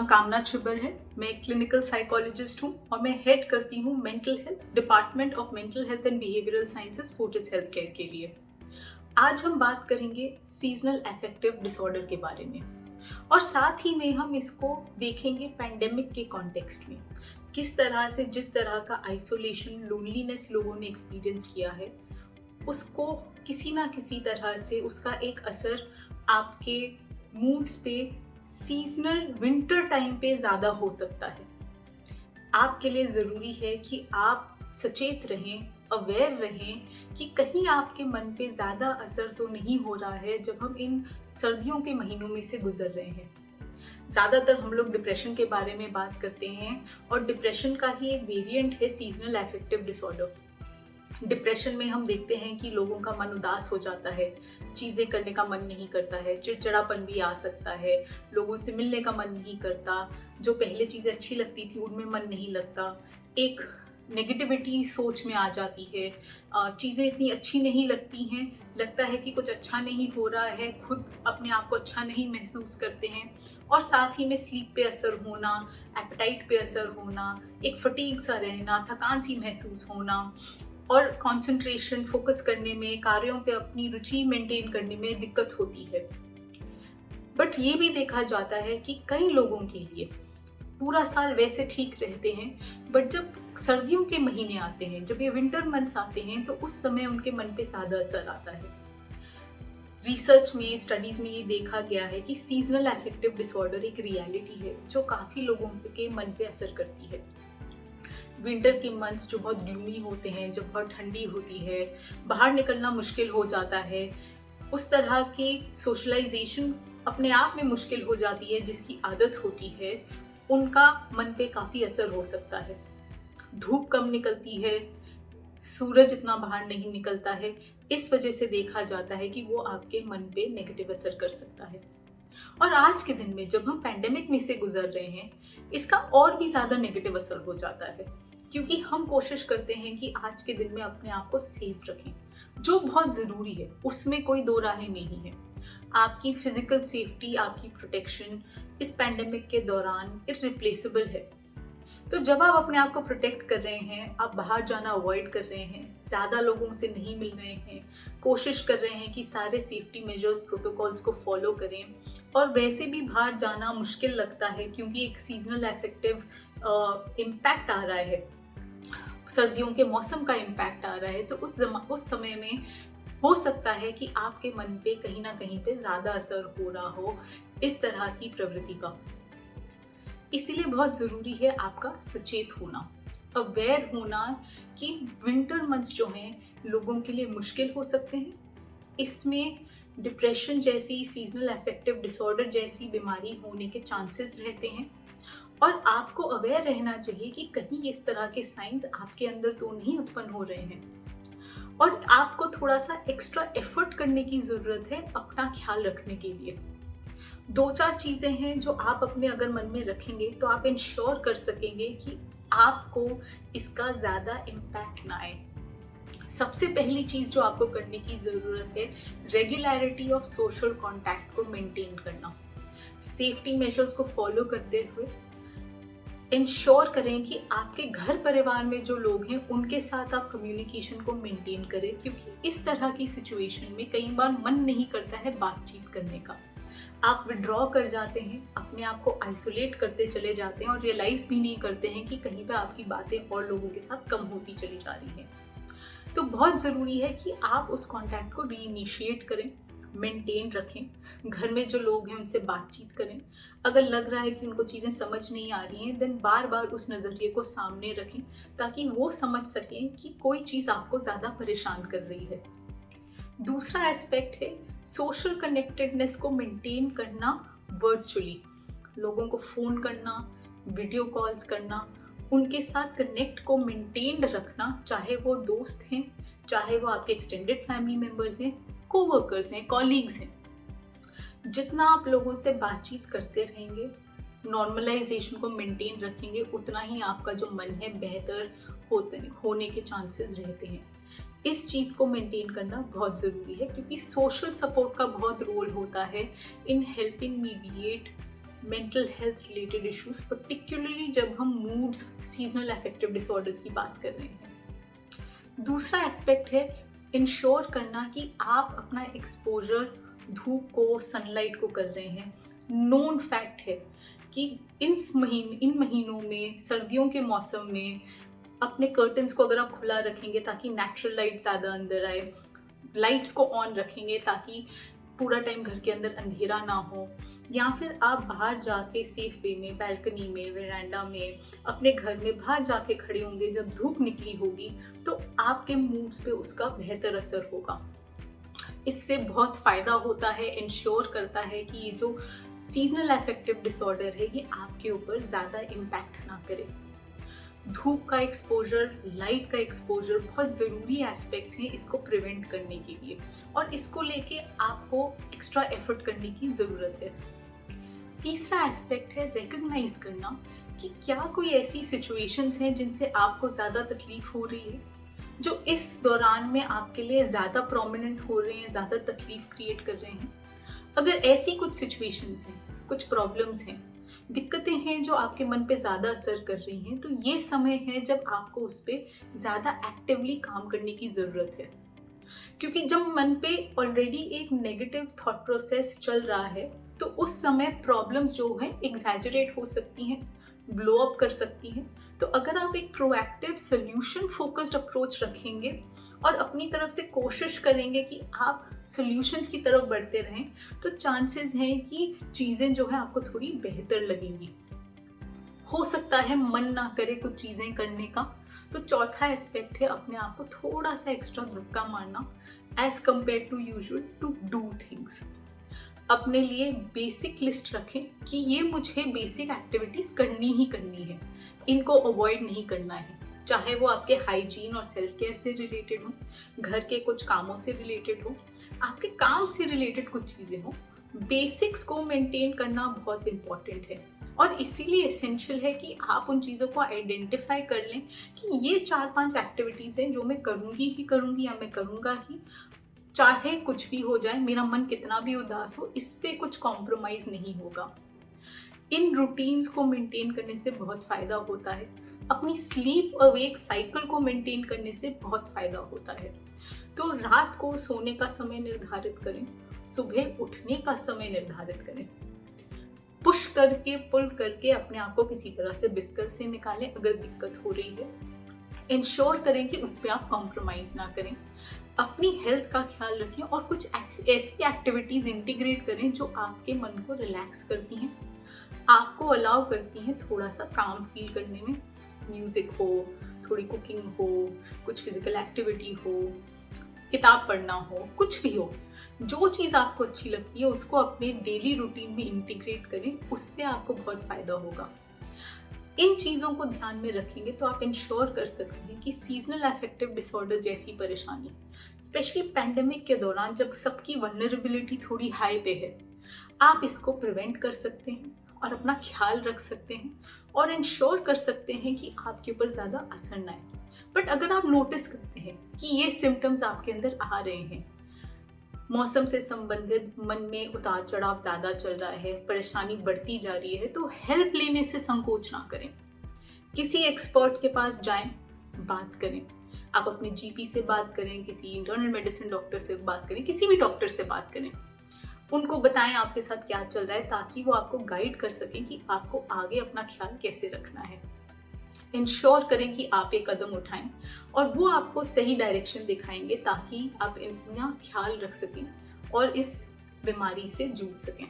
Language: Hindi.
नाम कामना छिबर है। मैं एक क्लिनिकल साइकोलॉजिस्ट हूँ और मैं हेड करती हूँ mental health department of mental health and behavioural sciences Fortis health care के लिए। आज हम बात करेंगे सीजनल अफेक्टिव डिसऑर्डर के बारे में और साथ ही में हम इसको देखेंगे पैंडेमिक के कॉन्टेक्स्ट में। किस तरह से जिस तरह का आइसोलेशन लोनलीनेस लोगों ने एक्सपीरियंस किया है, उसको किसी ना किसी तरह से उसका एक असर आपके मूड्स पे सीजनल विंटर टाइम पे ज़्यादा हो सकता है। आपके लिए ज़रूरी है कि आप सचेत रहें, अवेयर रहें कि कहीं आपके मन पे ज़्यादा असर तो नहीं हो रहा है जब हम इन सर्दियों के महीनों में से गुजर रहे हैं। ज़्यादातर हम लोग डिप्रेशन के बारे में बात करते हैं और डिप्रेशन का ही एक वेरिएंट है सीजनल अफेक्टिव डिसऑर्डर। डिप्रेशन में हम देखते हैं कि लोगों का मन उदास हो जाता है, चीज़ें करने का मन नहीं करता है, चिड़चिड़ापन भी आ सकता है, लोगों से मिलने का मन नहीं करता, जो पहले चीज़ें अच्छी लगती थी उनमें मन नहीं लगता, एक नेगेटिविटी सोच में आ जाती है, चीज़ें इतनी अच्छी नहीं लगती हैं, लगता है कि कुछ अच्छा नहीं हो रहा है, खुद अपने आप को अच्छा नहीं महसूस करते हैं और साथ ही में स्लीप पे असर होना, एपेटाइट पे असर होना, एक फटीग सा रहना, थकान सी महसूस होना और कंसंट्रेशन फोकस करने में, कार्यों पे अपनी रुचि मेंटेन करने में दिक्कत होती है। बट ये भी देखा जाता है कि कई लोगों के लिए पूरा साल वैसे ठीक रहते हैं, बट जब सर्दियों के महीने आते हैं, जब ये विंटर मंथ्स आते हैं, तो उस समय उनके मन पे ज़्यादा असर आता है। रिसर्च में, स्टडीज़ में ये देखा गया है कि सीजनल अफेक्टिव डिसऑर्डर एक रियलिटी है जो काफ़ी लोगों के मन पे असर करती है। विंटर के मंथ्स जो बहुत ग्लूमी होते हैं, जब बहुत ठंडी होती है, बाहर निकलना मुश्किल हो जाता है, उस तरह की सोशलाइजेशन अपने आप में मुश्किल हो जाती है जिसकी आदत होती है, उनका मन पे काफ़ी असर हो सकता है। धूप कम निकलती है, सूरज इतना बाहर नहीं निकलता है, इस वजह से देखा जाता है कि वो आपके मन पे नेगेटिव असर कर सकता है। और आज के दिन में जब हम पैंडेमिक में से गुजर रहे हैं, इसका और भी ज़्यादा नेगेटिव असर हो जाता है, क्योंकि हम कोशिश करते हैं कि आज के दिन में अपने आप को सेफ रखें, जो बहुत ज़रूरी है, उसमें कोई दो राहें नहीं है। आपकी फिजिकल सेफ्टी, आपकी प्रोटेक्शन इस पैंडेमिक के दौरान इररिप्लेसेबल है। तो जब आप अपने आप को प्रोटेक्ट कर रहे हैं, आप बाहर जाना अवॉइड कर रहे हैं, ज़्यादा लोगों से नहीं मिल रहे हैं, कोशिश कर रहे हैं कि सारे सेफ्टी मेजर्स, प्रोटोकॉल्स को फॉलो करें, और वैसे भी बाहर जाना मुश्किल लगता है क्योंकि एक सीजनल अफेक्टिव इम्पैक्ट आ रहा है, सर्दियों के मौसम का इम्पैक्ट आ रहा है, तो उस समय में हो सकता है कि आपके मन पे कहीं ना कहीं पे ज़्यादा असर हो रहा हो इस तरह की प्रवृत्ति का। इसीलिए बहुत ज़रूरी है आपका सचेत होना, अवेयर होना कि विंटर मंथ्स जो हैं लोगों के लिए मुश्किल हो सकते हैं। इसमें डिप्रेशन जैसी, सीजनल अफेक्टिव डिसऑर्डर जैसी बीमारी होने के चांसेस रहते हैं और आपको अवेयर रहना चाहिए कि कहीं इस तरह के साइंस आपके अंदर तो नहीं उत्पन्न हो रहे हैं, और आपको थोड़ा सा एक्स्ट्रा एफर्ट करने की ज़रूरत है अपना ख्याल रखने के लिए। 2-4 चीज़ें हैं जो आप अपने अगर मन में रखेंगे तो आप इंश्योर कर सकेंगे कि आपको इसका ज़्यादा इम्पैक्ट ना आए। सबसे पहली चीज़ जो आपको करने की ज़रूरत है, रेगुलरिटी ऑफ सोशल कॉन्टैक्ट को मेंटेन करना। सेफ्टी मेजर्स को फॉलो करते हुए इंश्योर करें कि आपके घर परिवार में जो लोग हैं उनके साथ आप कम्युनिकेशन को मेंटेन करें, क्योंकि इस तरह की सिचुएशन में कई बार मन नहीं करता है बातचीत करने का। आप विड्रॉ कर जाते हैं, अपने आप को आइसोलेट करते चले जाते हैं और रियलाइज़ भी नहीं करते हैं कि कहीं पे आपकी बातें और लोगों के साथ कम होती चली जा रही हैं। तो बहुत ज़रूरी है कि आप उस कॉन्टैक्ट को रीइनिशिएट करें, मेंटेन रखें, घर में जो लोग हैं उनसे बातचीत करें। अगर लग रहा है कि उनको चीज़ें समझ नहीं आ रही हैं, देन बार बार उस नज़रिए को सामने रखें ताकि वो समझ सकें कि कोई चीज़ आपको ज़्यादा परेशान कर रही है। दूसरा एस्पेक्ट है सोशल कनेक्टेडनेस को मेंटेन करना वर्चुअली। लोगों को फ़ोन करना, वीडियो कॉल्स करना, उनके साथ कनेक्ट को मेंटेन रखना, चाहे वो दोस्त हैं, चाहे वो आपके एक्सटेंडेड फैमिली मेम्बर्स हैं, कोवर्कर्स हैं, कॉलीग्स हैं। जितना आप लोगों से बातचीत करते रहेंगे, नॉर्मलाइजेशन को मेंटेन रखेंगे, उतना ही आपका जो मन है बेहतर होने के चांसेस रहते हैं। इस चीज़ को मेंटेन करना बहुत ज़रूरी है, क्योंकि सोशल सपोर्ट का बहुत रोल होता है in helping mediate mental health related issues, particularly जब हम मूड्स, सीजनल अफेक्टिव डिसऑर्डर्स की बात कर रहे हैं। दूसरा एस्पेक्ट है इंश्योर करना कि आप अपना एक्सपोजर धूप को, सनलाइट को कर रहे हैं। नोन फैक्ट है कि इन महीनों में, सर्दियों के मौसम में अपने कर्टन्स को अगर आप खुला रखेंगे ताकि नेचुरल लाइट ज़्यादा अंदर आए, लाइट्स को ऑन रखेंगे ताकि पूरा टाइम घर के अंदर अंधेरा ना हो, या फिर आप बाहर जाके सेफ वे में, बैल्कनी में, वेरांडा में, अपने घर में बाहर जाके खड़े होंगे जब धूप निकली होगी, तो आपके मूड्स पे उसका बेहतर असर होगा। इससे बहुत फ़ायदा होता है, इंश्योर करता है कि ये जो सीजनल अफेक्टिव डिसऑर्डर है ये आपके ऊपर ज़्यादा इम्पैक्ट ना करे। धूप का एक्सपोजर, लाइट का एक्सपोजर बहुत ज़रूरी एस्पेक्ट्स हैं इसको प्रिवेंट करने के लिए, और इसको लेके आपको एक्स्ट्रा एफर्ट करने की ज़रूरत है। तीसरा एस्पेक्ट है रिकग्नाइज करना कि क्या कोई ऐसी सिचुएशंस हैं जिनसे आपको ज़्यादा तकलीफ हो रही है, जो इस दौरान में आपके लिए ज़्यादा प्रोमिनेंट हो रहे हैं, ज़्यादा तकलीफ क्रिएट कर रहे हैं। अगर ऐसी कुछ सिचुएशंस हैं, कुछ प्रॉब्लम्स हैं, दिक्कतें हैं जो आपके मन पे ज़्यादा असर कर रही हैं, तो ये समय है जब आपको उस पर ज़्यादा एक्टिवली काम करने की ज़रूरत है। क्योंकि जब मन पे ऑलरेडी एक नेगेटिव थॉट प्रोसेस चल रहा है, तो उस समय प्रॉब्लम्स जो हैं एग्जैजरेट हो सकती हैं, ब्लो अप कर सकती हैं। तो अगर आप एक प्रोएक्टिव सोल्यूशन फोकस्ड अप्रोच रखेंगे और अपनी तरफ से कोशिश करेंगे कि आप सॉल्यूशंस की तरफ बढ़ते रहें, तो चांसेस हैं कि चीज़ें जो है आपको थोड़ी बेहतर लगेंगी। हो सकता है मन ना करे कुछ चीज़ें करने का, तो चौथा एस्पेक्ट है अपने आप को थोड़ा सा एक्स्ट्रा धक्का मारना as compared to usual to do things. अपने लिए बेसिक लिस्ट रखें कि ये मुझे बेसिक एक्टिविटीज़ करनी ही करनी है, इनको अवॉइड नहीं करना है, चाहे वो आपके हाइजीन और सेल्फ केयर से रिलेटेड हो, घर के कुछ कामों से रिलेटेड हो, आपके काम से रिलेटेड कुछ चीज़ें हो। बेसिक्स को मेंटेन करना बहुत इम्पॉर्टेंट है, और इसीलिए एसेंशियल है कि आप उन चीज़ों को आइडेंटिफाई कर लें कि ये 4-5 एक्टिविटीज़ हैं जो मैं करूँगी या मैं करूँगा ही, चाहे कुछ भी हो जाए, मेरा मन कितना भी उदास हो, इस पे कुछ कॉम्प्रोमाइज़ नहीं होगा। इन रूटीन्स को मेंटेन करने से बहुत फ़ायदा होता है। अपनी स्लीप अवेक साइकिल को मेंटेन करने से बहुत फ़ायदा होता है। तो रात को सोने का समय निर्धारित करें, सुबह उठने का समय निर्धारित करें। पुश करके, पुल करके अपने आप को किसी तरह से बिस्तर से निकालें अगर दिक्कत हो रही है। इंश्योर करें कि उस पर आप कॉम्प्रोमाइज़ ना करें। अपनी हेल्थ का ख्याल रखें और कुछ ऐसी एक्टिविटीज़ इंटीग्रेट करें जो आपके मन को रिलैक्स करती हैं, आपको अलाउ करती हैं थोड़ा सा काम फील करने में। म्यूज़िक हो, थोड़ी कुकिंग हो, कुछ फिजिकल एक्टिविटी हो, किताब पढ़ना हो, कुछ भी हो, जो चीज़ आपको अच्छी लगती है उसको अपने डेली रूटीन में इंटीग्रेट करें, उससे आपको बहुत फ़ायदा होगा। इन चीज़ों को ध्यान में रखेंगे तो आप इंश्योर कर सकते हैं कि सीजनल अफेक्टिव डिसऑर्डर जैसी परेशानी, स्पेशली पैंडेमिक के दौरान जब सबकी वल्नरेबिलिटी थोड़ी हाई पे है, आप इसको प्रिवेंट कर सकते हैं और अपना ख्याल रख सकते हैं और इंश्योर कर सकते हैं कि आपके ऊपर ज़्यादा असर ना आए। बट अगर आप नोटिस करते हैं कि ये सिम्टम्स आपके अंदर आ रहे हैं, मौसम से संबंधित मन में उतार चढ़ाव ज़्यादा चल रहा है, परेशानी बढ़ती जा रही है, तो हेल्प लेने से संकोच ना करें। किसी एक्सपर्ट के पास जाएं, बात करें। आप अपने जीपी से बात करें, किसी इंटरनल मेडिसिन डॉक्टर से बात करें, किसी भी डॉक्टर से बात करें। उनको बताएं आपके साथ क्या चल रहा है, ताकि वो आपको गाइड कर सकें कि आपको आगे अपना ख्याल कैसे रखना है। इंश्योर करें कि आप एक कदम उठाएं और वो आपको सही डायरेक्शन दिखाएंगे, ताकि आप अपना ख्याल रख सकें और इस बीमारी से जूझ सकें।